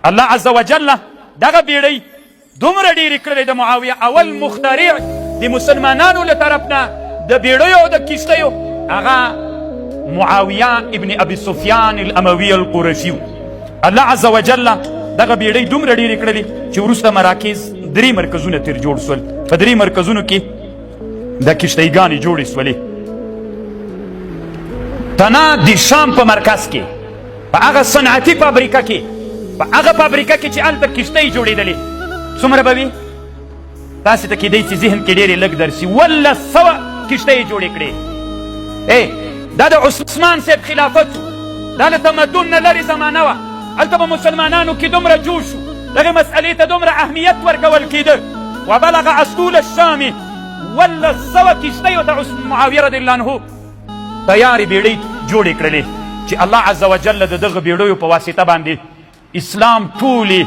الله عز وجل دغه بیړۍ دومره ډېرې کړلې د معاویه اول مخترع د مسلمانانو له طرف نه د بیړیو او د کښتیو هغه معاویه ابن ابي سفیان الاموي القرشي الله عز وجل دغه بیړۍ دومره ډېرې کړلې چې وروسته مراکز 3 مرکزونه تر جوړ سول. په 3 مرکزونو کې د کښتیګانې جوړې سولې. تنا د شام په مرکز کې په هغه صنعتي فابریکه کې په هغه فابریکه کې چې هلته کښتۍ جوړېدلې څومره به وي؟ تاسې ته کیدی چې ذهن کې ډېرې لږ درسي 1200 کښتۍ یې جوړې کړې. دا د عثمان صاحب خلافت و، دا له تمدن نه لرې زمانه وه. هلته به مسلمانانو کې دومره جوړ شو، دغې مسئلې ته دومره اهمیت ورکول کېده. وبلغ اسطول الشام 1200 کښتیو ته معاویه رضی الله عنه تیارې بیړۍ جوړې کړلې چې الله عز وجل د دغه بیړیو په واسطه باندې اسلام ټولې